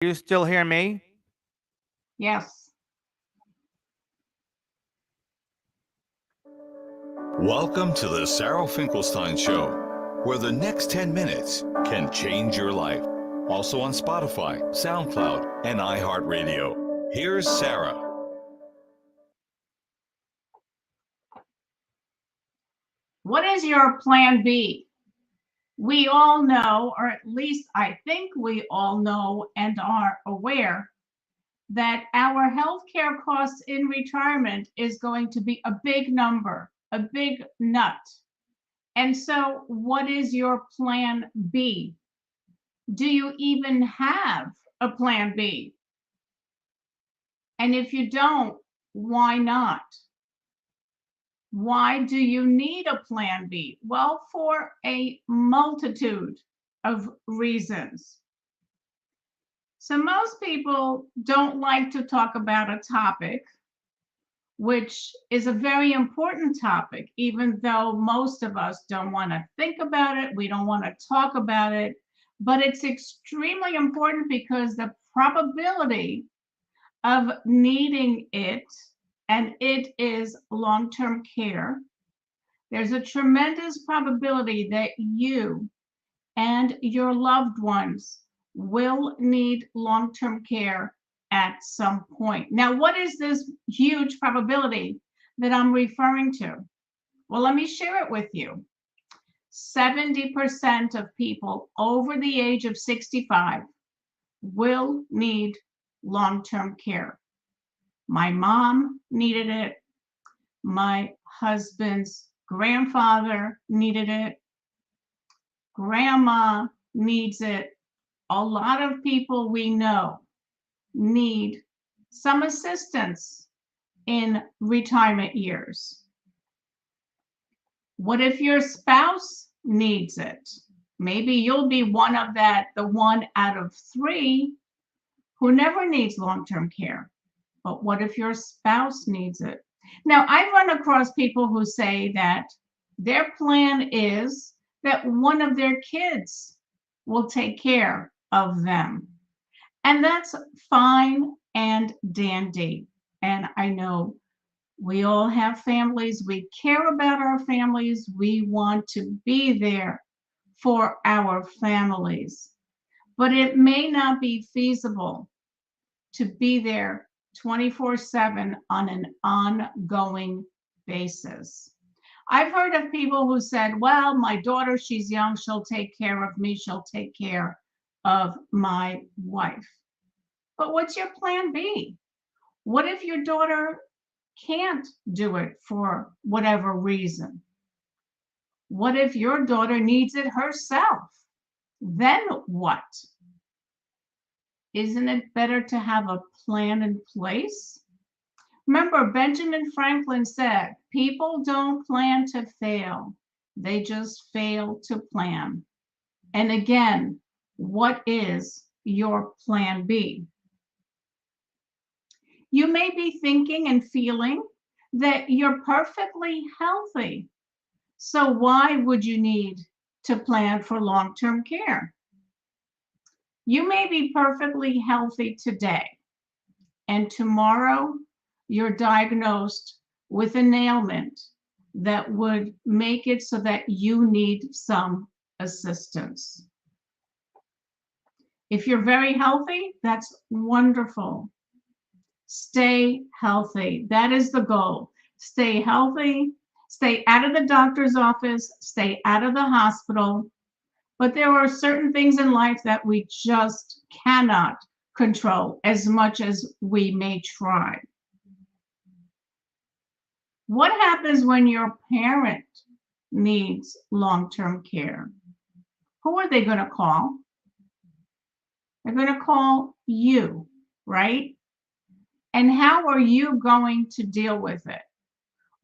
You still hear me? Yes. Welcome to the Sarah Finkelstein Show, where the next 10 minutes can change your life. Also on Spotify, SoundCloud, and iHeartRadio. Here's Sarah. What is your plan B? We all know, or at least I think we all know and are aware, that our healthcare costs in retirement is going to be a big number, a big nut. And so, what is your plan B? Do you even have a plan B? And if you don't, why not? Why do you need a plan B? Well, for a multitude of reasons. So, most people don't like to talk about a topic, which is a very important topic, even though most of us don't want to think about it, we don't want to talk about it. But it's extremely important because the probability of needing it, and it is long term care, there's a tremendous probability that you and your loved ones will need long term care at some point. Now, what is this huge probability that I'm referring to? Well, let me share it with you. 70% of people over the age of 65 will need long term care. My mom needed it. My husband's grandfather needed it. Grandma needs it. A lot of people we know need some assistance in retirement years. What if your spouse needs it? Maybe you'll be the one out of three who never needs long-term care. But what if your spouse needs it? Now, I've run across people who say that their plan is that one of their kids will take care of them. And that's fine and dandy. And I know we all have families. We care about our families. We want to be there for our families. But it may not be feasible to be there 24/7 on an ongoing basis. I've heard of people who said, well, my daughter, she's young, she'll take care of me, she'll take care of my wife. But what's your plan B? What if your daughter can't do it for whatever reason? What if your daughter needs it herself? Then what? Isn't it better to have a plan in place? Remember, Benjamin Franklin said, people don't plan to fail, they just fail to plan. And again, what is your plan B? You may be thinking and feeling that you're perfectly healthy. So why would you need to plan for long-term care? You may be perfectly healthy today, and tomorrow you're diagnosed with an ailment that would make it so that you need some assistance. If you're very healthy, that's wonderful. Stay healthy. That is the goal. Stay healthy, stay out of the doctor's office, stay out of the hospital. But there are certain things in life that we just cannot control as much as we may try. What happens when your parent needs long-term care? Who are they going to call? They're going to call you, right? And how are you going to deal with it?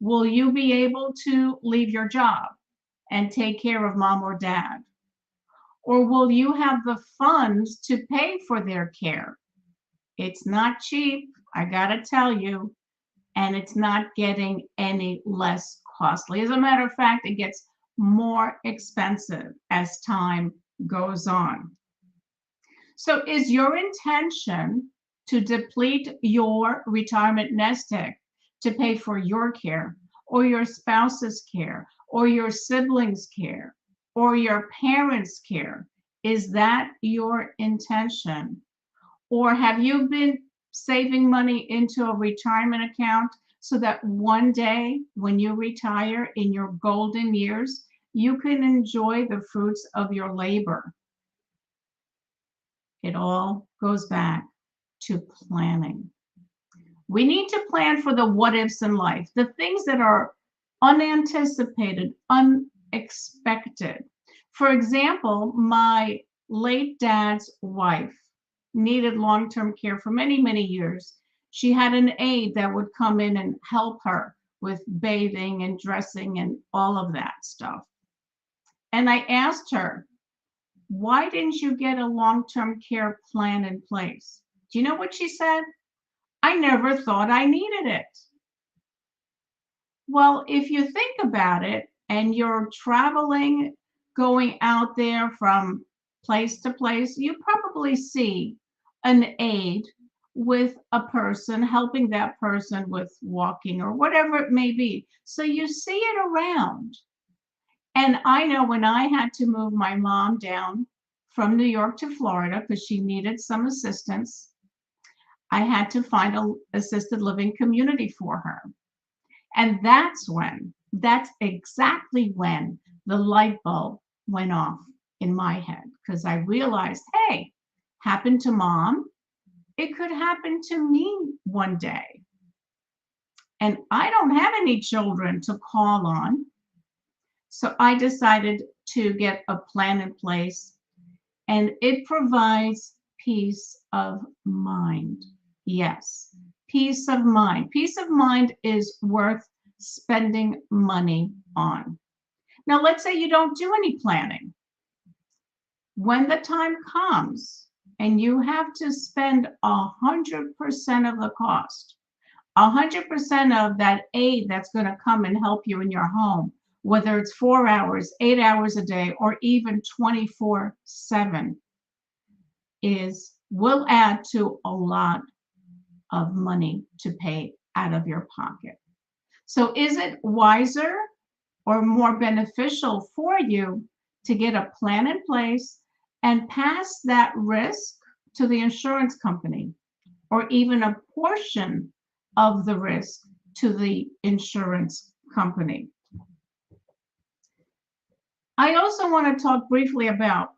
Will you be able to leave your job and take care of mom or dad? Or will you have the funds to pay for their care? It's not cheap, I gotta tell you, and it's not getting any less costly. As a matter of fact, it gets more expensive as time goes on. So is your intention to deplete your retirement nest egg to pay for your care or your spouse's care or your siblings' care or your parents' care? Is that your intention? Or have you been saving money into a retirement account so that one day when you retire in your golden years, you can enjoy the fruits of your labor? It all goes back to planning. We need to plan for the what ifs in life, the things that are unanticipated, unexpected. For example, my late dad's wife needed long-term care for many, many years. She had an aide that would come in and help her with bathing and dressing and all of that stuff. And I asked her, why didn't you get a long-term care plan in place? Do you know what she said? I never thought I needed it. Well, if you think about it and you're traveling, going out there from place to place, you probably see an aide with a person helping that person with walking or whatever it may be. So you see it around. And I know when I had to move my mom down from New York to Florida because she needed some assistance, I had to find an assisted living community for her. And that's exactly when the light bulb went off in my head because I realized, hey, happened to mom, it could happen to me one day. And I don't have any children to call on. So I decided to get a plan in place, and it provides peace of mind. Yes, peace of mind. Peace of mind is worth spending money on. Now, let's say you don't do any planning. When the time comes and you have to spend 100% of the cost, 100% of that aid that's going to come and help you in your home, whether it's 4 hours, 8 hours a day, or even 24/7, will add to a lot of money to pay out of your pocket. So is it wiser or more beneficial for you to get a plan in place and pass that risk to the insurance company, or even a portion of the risk to the insurance company? I also want to talk briefly about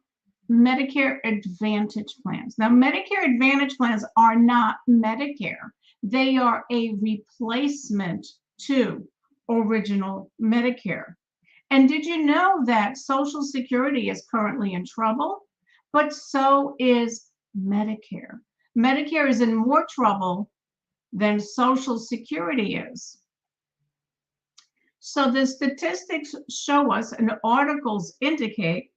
Medicare Advantage plans. Now, Medicare Advantage plans are not Medicare. They are a replacement to original Medicare. And did you know that Social Security is currently in trouble? But so is Medicare. Medicare is in more trouble than Social Security is. So the statistics show us, and articles indicate,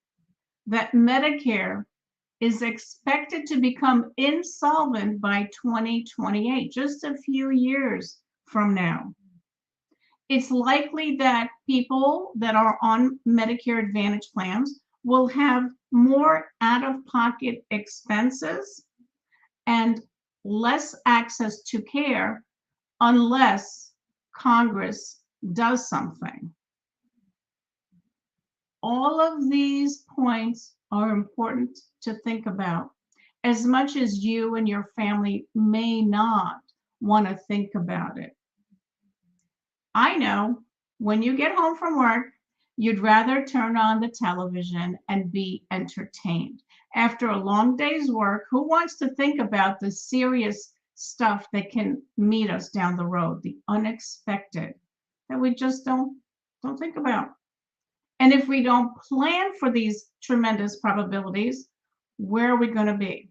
that Medicare is expected to become insolvent by 2028, just a few years from now. It's likely that people that are on Medicare Advantage plans will have more out-of-pocket expenses and less access to care unless Congress does something. All of these points are important to think about, as much as you and your family may not want to think about it. I know when you get home from work, you'd rather turn on the television and be entertained. After a long day's work, who wants to think about the serious stuff that can meet us down the road, the unexpected, that we just don't think about? And if we don't plan for these tremendous probabilities, where are we going to be?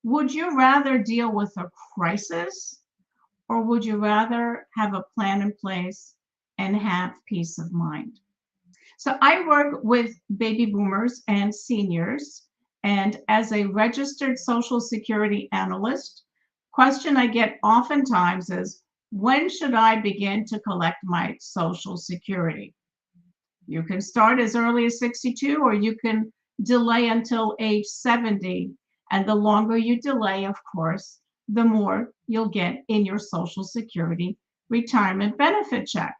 Would you rather deal with a crisis, or would you rather have a plan in place and have peace of mind? So I work with baby boomers and seniors, and as a registered Social Security analyst, question I get oftentimes is, when should I begin to collect my Social Security? You can start as early as 62, or you can delay until age 70 And the longer you delay, of course, the more you'll get in your Social Security retirement benefit check.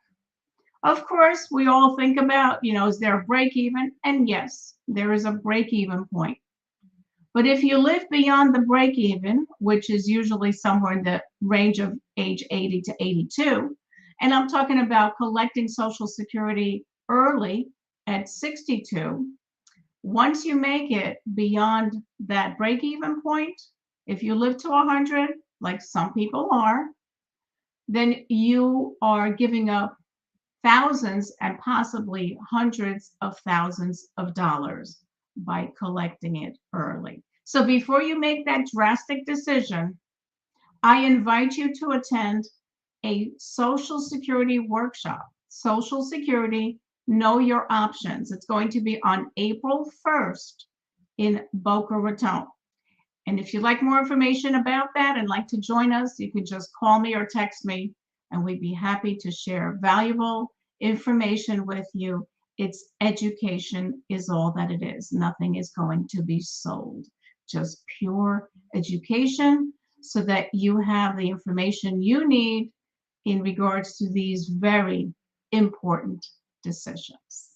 Of course, we all think about, is there a break even? And yes, there is a break even point. But if you live beyond the break even, which is usually somewhere in the range of age 80 to 82, and I'm talking about collecting Social Security early at 62, once you make it beyond that break even point, if you live to 100, like some people are, then you are giving up thousands and possibly hundreds of thousands of dollars by collecting it early. So before you make that drastic decision, I invite you to attend a Social Security workshop. Social Security, Know Your Options. It's going to be on April 1st in Boca Raton. And if you'd like more information about that and like to join us, you can just call me or text me, and we'd be happy to share valuable information with you. It's education is all that it is. Nothing is going to be sold, just pure education so that you have the information you need in regards to these very important decisions.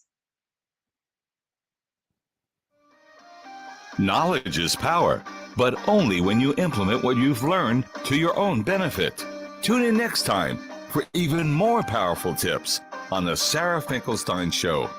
Knowledge is power, but only when you implement what you've learned to your own benefit. Tune in next time for even more powerful tips on the Sarah Finkelstein Show.